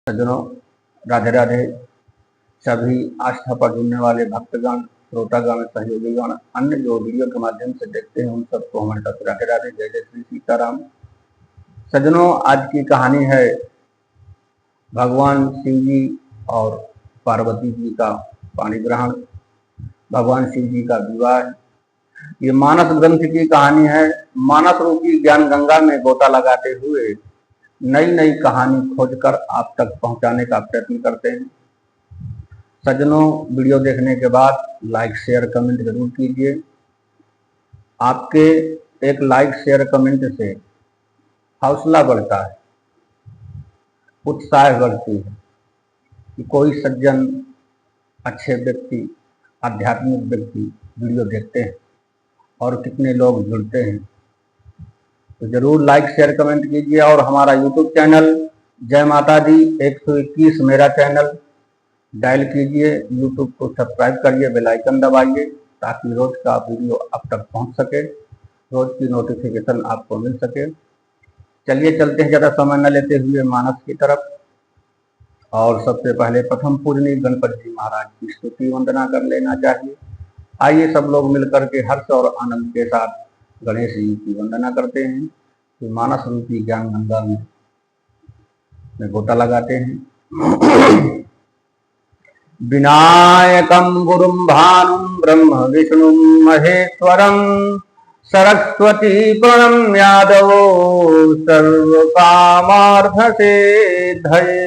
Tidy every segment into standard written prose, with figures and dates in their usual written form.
सज्जनों, राधे राधे। सभी आस्था पर जुड़ने वाले भक्तगण, श्रोतागण, सहयोगीगण, अन्य जो वीडियो के माध्यम से देखते हैं उन सबको हमारे तरफ राधे राधे, जय जय श्री सीताराम। सज्जनों, आज की कहानी है भगवान शिव जी और पार्वती जी का पाणी ग्रहण, भगवान शिव जी का विवाह। ये मानस ग्रंथ की कहानी है। मानस रूपी ज्ञान गंगा में गोता लगाते हुए नई नई कहानी खोजकर आप तक पहुंचाने का प्रयत्न करते हैं। सज्जनों, वीडियो देखने के बाद लाइक शेयर कमेंट जरूर कीजिए। आपके एक लाइक शेयर कमेंट से हौसला बढ़ता है, उत्साह बढ़ती है कि कोई सज्जन, अच्छे व्यक्ति, आध्यात्मिक व्यक्ति वीडियो देखते हैं और कितने लोग जुड़ते हैं। तो जरूर लाइक शेयर कमेंट कीजिए। और हमारा यूट्यूब चैनल जय माता दी 121 मेरा चैनल डायल कीजिए, यूट्यूब को सब्सक्राइब करिए, बेल आइकन दबाइए ताकि रोज का वीडियो आप तक पहुंच सके, रोज की नोटिफिकेशन आपको मिल सके। चलिए चलते हैं ज़्यादा समय न लेते हुए मानस की तरफ। और सबसे पहले प्रथम पूजनीय गणपति जी महाराज की स्तुति वंदना कर लेना चाहिए। आइए सब लोग मिलकर के हर्ष और आनंद के साथ गणेश जी की वंदना करते हैं कि मानस रूपी ज्ञान गंगा में गोता लगाते हैं। विनायकं गुरुं भानुं ब्रह्म विष्णु महेश्वरं सरस्वती प्रणम्य यादव सर्वकामार्थ सिद्धये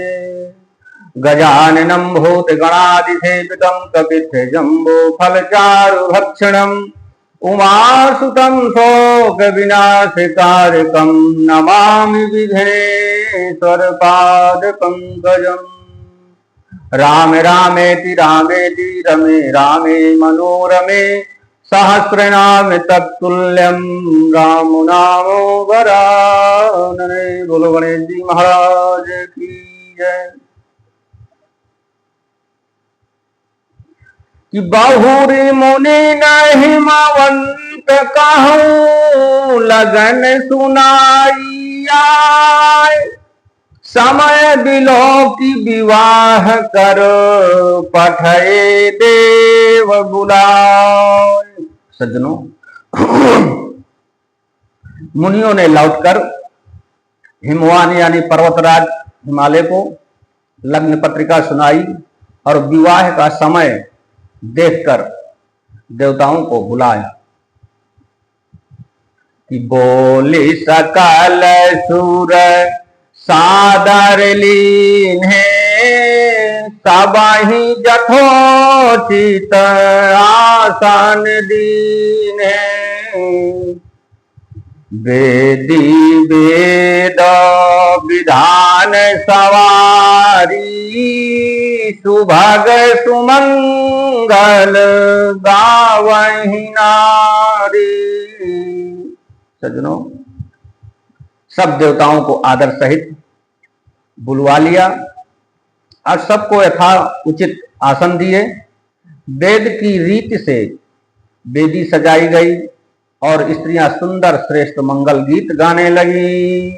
गजाननं भूतगणाधिसेवितं कपिध्वजम्बो फलचारुभक्षणं उमासुतं शोकविनाशकारकं नमामि विघ्नेश्वरपादपङ्कजम्। राम रामेति रामेति रमे रामे मनोरमे सहस्रनाम तत्तुल्यं राम नामो वरानने। बोलो गणेश जी महाराज की जय। कि बहुरी मुनि नहीं हिमवंत कहूँ लगन सुनाइया समय बिलो की विवाह कर पठे देव बुलाए। सज्जनों, मुनियों ने लौटकर हिमवान यानी पर्वतराज हिमालय को लग्न पत्रिका सुनाई और विवाह का समय देखकर देवताओं को बुलाया कि बोली सकल सुर सादर लीन है सबहि जथोचित आसन दीन है वेदी वेद विधान सवारी सुभग सुमंगल गावहि नारी। सज्जनों, सब देवताओं को आदर सहित बुलवा लिया और सबको यथा उचित आसन दिए। वेद की रीति से वेदी सजाई गई और स्त्रियां सुंदर श्रेष्ठ मंगल गीत गाने लगी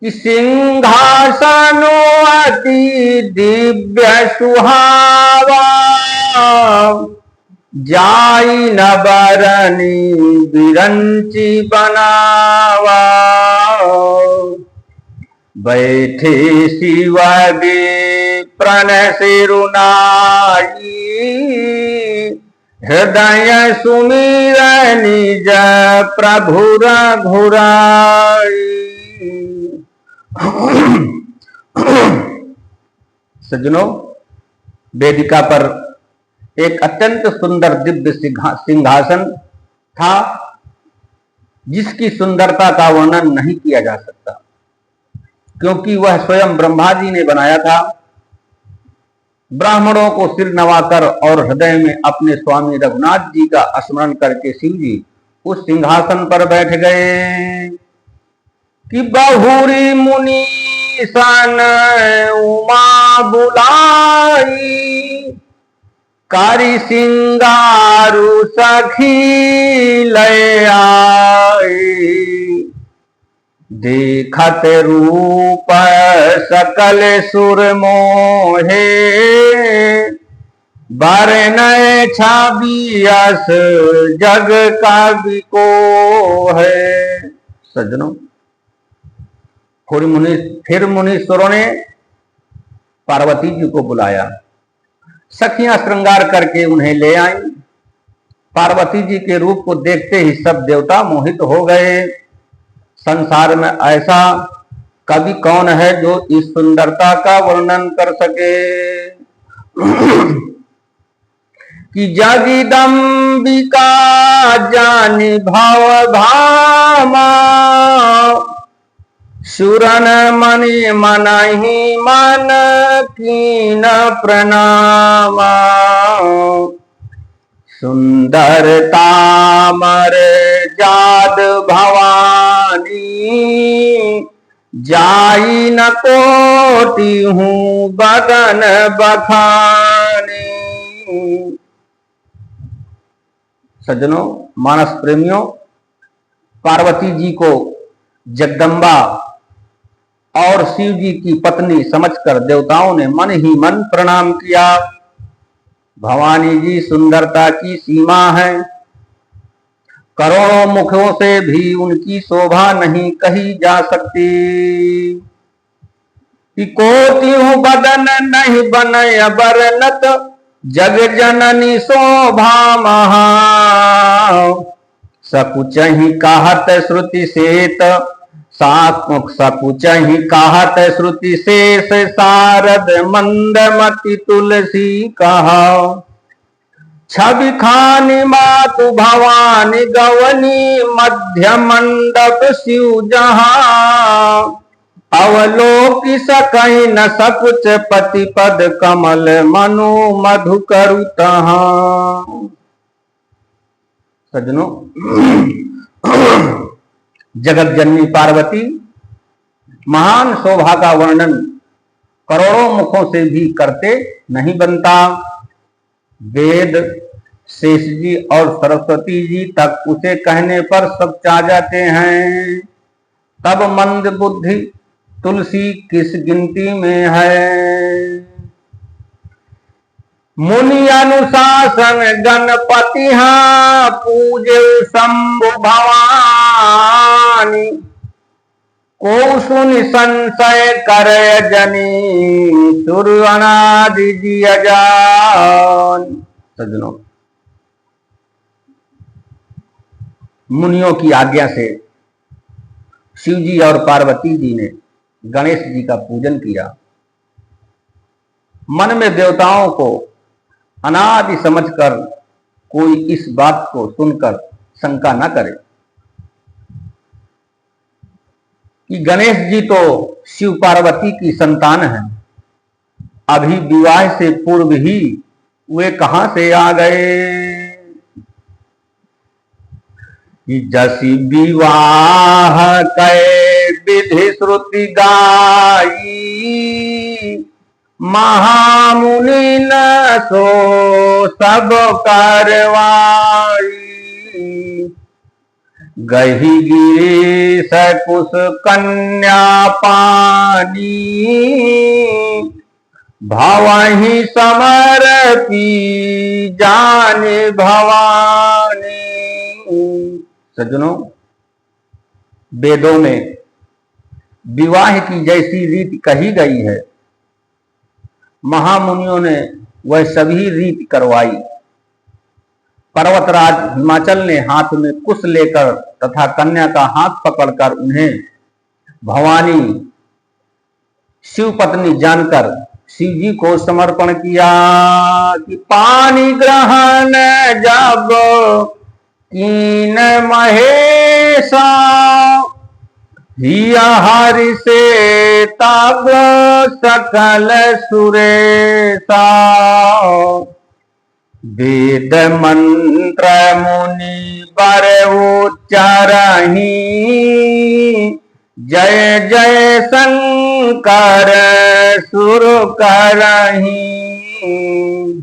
कि सिंहासनो अति दिव्य सुहावा जाई न बरनी बिरंची बनावा बैठे शिव प्रण सिरुनाई हृदय सुमिर निज प्रभु रघुराई। सज्जनों, वेदिका पर एक अत्यंत सुंदर दिव्य सिंहासन था जिसकी सुंदरता का वर्णन नहीं किया जा सकता, क्योंकि वह स्वयं ब्रह्मा जी ने बनाया था। ब्राह्मणों को सिर नवाकर और हृदय में अपने स्वामी रघुनाथ जी का स्मरण करके शिव जी उस सिंहासन पर बैठ गए कि बहुरी मुनि सन उमा बुलाई कारी सिंगारू सखी लय आई देखत रूप सकल सुर मोहे, बरनय छाबियस जग का बिको है। सज्जनों, फिर मुनीश्वरों ने पार्वती जी को बुलाया। सखियां श्रृंगार करके उन्हें ले आई। पार्वती जी के रूप को देखते ही सब देवता मोहित हो गए। संसार में ऐसा कवि कौन है जो इस सुंदरता का वर्णन कर सके कि जगदम्बिका जानि भव भामा, सुरन मणि मनहि मन कीन प्रणामा। सुंदरता मर जाद भवानी, जाई न कोटि हूँ बदन बखानी। सज्जनों, मानस प्रेमियों, पार्वती जी को जगदम्बा और शिव जी की पत्नी समझकर देवताओं ने मन ही मन प्रणाम किया। भवानी जी सुंदरता की सीमा है, करोड़ों मुखों से भी उनकी शोभा नहीं कही जा सकती। कि कोटि हूँ बदन नहीं बनय बरनत, जग जननी शोभा महा। सकुच ही कहत श्रुति सेत, सकुच ही कहत श्रुति शेष, शारद मंदमति तुलसी कहा। छवि खानी मातु भवानी गवनी, मध्य मंडप शिव जहां। अवलोकि सकहि न सकुच पति पद, कमल मनु मधु करु तहां। सज्जनों, जगत जननी पार्वती महान शोभा का वर्णन करोड़ों मुखों से भी करते नहीं बनता। वेद, शेष जी और सरस्वती जी तक उसे कहने पर सब चा जाते हैं। तब मंद बुद्धि तुलसी किस गिनती में है। मुनि अनुशासन गणपति हाँ, पूजे शंभु भवानी। को सुनि संशय करय जनी, सुर अनादि जी अजान। सज्जनों, मुनियों की आज्ञा से शिव जी और पार्वती जी ने गणेश जी का पूजन किया। मन में देवताओं को अनादि समझकर कोई इस बात को सुनकर शंका न करे कि गणेश जी तो शिव पार्वती की संतान हैं, अभी विवाह से पूर्व ही वे कहां से आ गए। जसी विवाह कै विधि श्रुति गाई, महामुनि न सो सब करवाई। गही गिरीश कुश कन्या पानी, भवहि समर्पी जाने भवानी। सज्जनों, वेदों में विवाह की जैसी रीत कही गई है, महामुनियों ने वह सभी रीत करवाई। पर्वतराज हिमाचल ने हाथ में कुश लेकर तथा कन्या का हाथ पकड़कर उन्हें भवानी शिव पत्नी जानकर शिव जी को समर्पण किया। कि पानी ग्रहण जब कीन महेशा, हिया हरि से तब सकल सुरेशा। वेद मंत्र मुनि बर उच्चारहि, जय जय शंकर सुर करहि।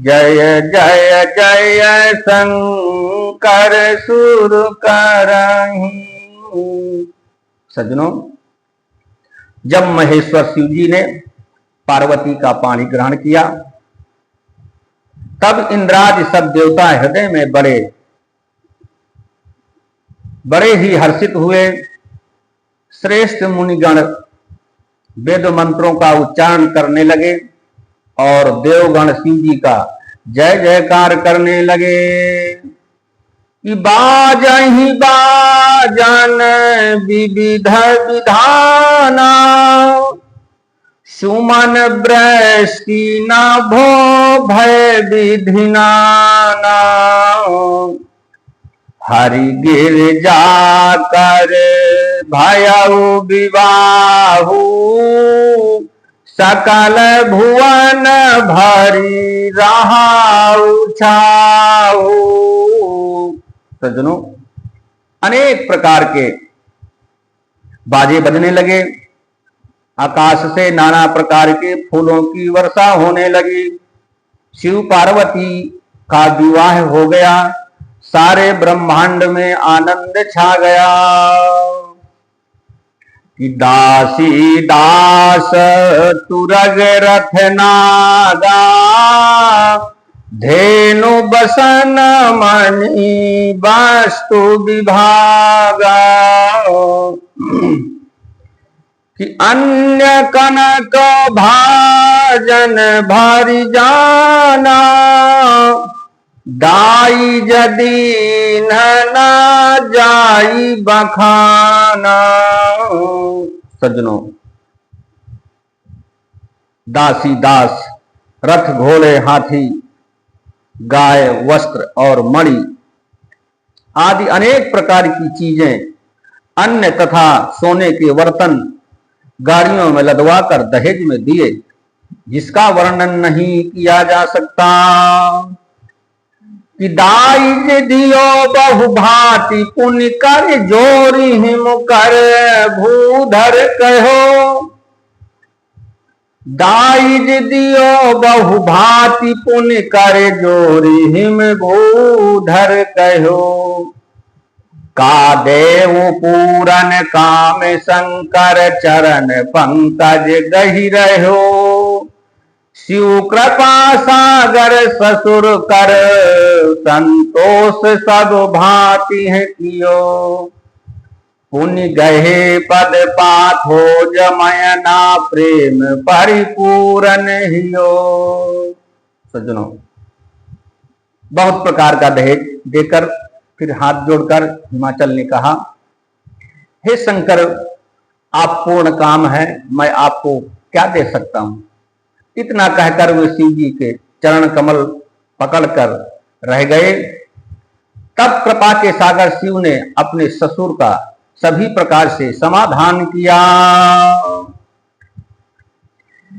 जय जय जय शंकर सुर करहि। सज्जनों, जब महेश्वर शिव जी ने पार्वती का पानी ग्रहण किया, तब इंद्रादि सब देवता हृदय में बड़े ही हर्षित हुए। श्रेष्ठ मुनिगण वेद मंत्रों का उच्चारण करने लगे और देवगण शिव जी का जय जयकार करने लगे कि बाजहि बाजन विविध विधाना, सुमन वृष्टि नाभो भय विधिनाना, हरि गिर जाकर भयउ विवाहु, सकल भुवन भरी रहाउ छाऊ। सज्जनों, अनेक प्रकार के बाजे बजने लगे, आकाश से नाना प्रकार के फूलों की वर्षा होने लगी, शिव पार्वती का विवाह हो गया, सारे ब्रह्मांड में आनंद छा गया कि दासी दास तुरग रथ नागा, धेनु बसन मणि वस्तु विभागा, कि अन्य कनक भाजन भारी जाना, दाई जदी न जाई बखाना। सज्जनों, दासी दास, रथ घोड़े हाथी, गाय वस्त्र और मणि आदि अनेक प्रकार की चीजें, अन्य तथा सोने के बर्तन गाड़ियों में लदवा कर दहेज में दिए, जिसका वर्णन नहीं किया जा सकता। कि दाई दियो बहु भांति पुण्य कर, जोरी हिम कर भूधर कहो, दाई दियो बहु भांति पुण्य कर, जोरी हिम भूधर कहो, का देव पूरन काम शंकर चरण पंकज गहि रहो, शिव कृपा सागर ससुर कर, संतोष सब भांति है कियो, पुण्य गहे पद पाथो जमयना, प्रेम परिपूरन हियो। सज्जनों, बहुत प्रकार का दहेज देकर फिर हाथ जोड़कर हिमाचल ने कहा, हे शंकर, आप पूर्ण काम है, मैं आपको क्या दे सकता हूं। इतना कहकर वे शिव जी के चरण कमल पकड़कर रह गए। तब कृपा के सागर शिव ने अपने ससुर का सभी प्रकार से समाधान किया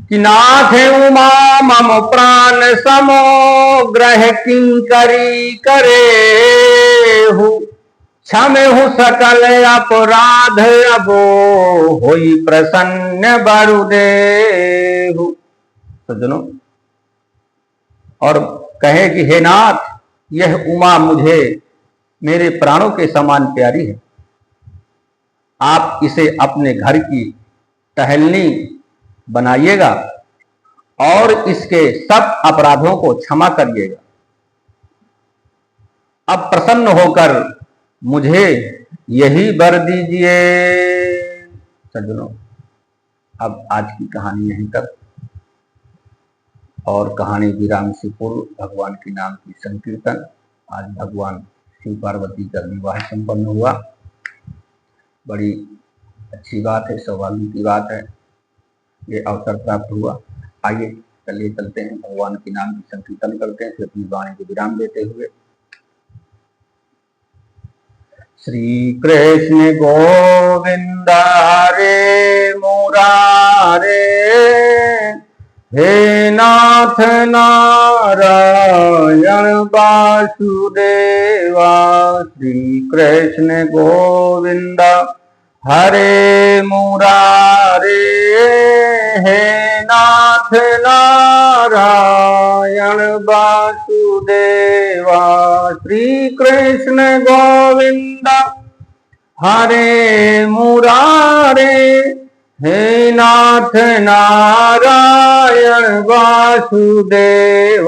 कि नाथ उमा मम प्राण समो, ग्रह किंकरी करे हूँ, क्षमे हूँ सकल अपराध, अबो होई प्रसन्न बरुदेहु। सज्जनों, और कहे कि हे नाथ, यह उमा मुझे मेरे प्राणों के समान प्यारी है, आप इसे अपने घर की टहलनी बनाइएगा और इसके सब अपराधों को क्षमा करिएगा। अब प्रसन्न होकर मुझे यही वर दीजिए। सज्जनों, अब आज की कहानी यहीं तक, और कहानी विराम से पूर्व भगवान के नाम की संकीर्तन। आज भगवान शिव पार्वती का विवाह संपन्न हुआ, बड़ी अच्छी बात है, सौभाग्य की बात है, ये अवसर प्राप्त हुआ। आइए चलिए चलते हैं, भगवान के नाम की संकीर्तन करते हैं, फिर अपनी वाणी को विराम देते हुए। श्री कृष्ण गोविंद हरे मुरारे, हे नाथ नारायण वासुदेवा। श्री कृष्ण गोविंद हरे मुरारे, हे नाथ नारायण वासुदेवा। श्री कृष्ण गोविंद हरे मुरारे, हे नाथ नारायण वासुदेव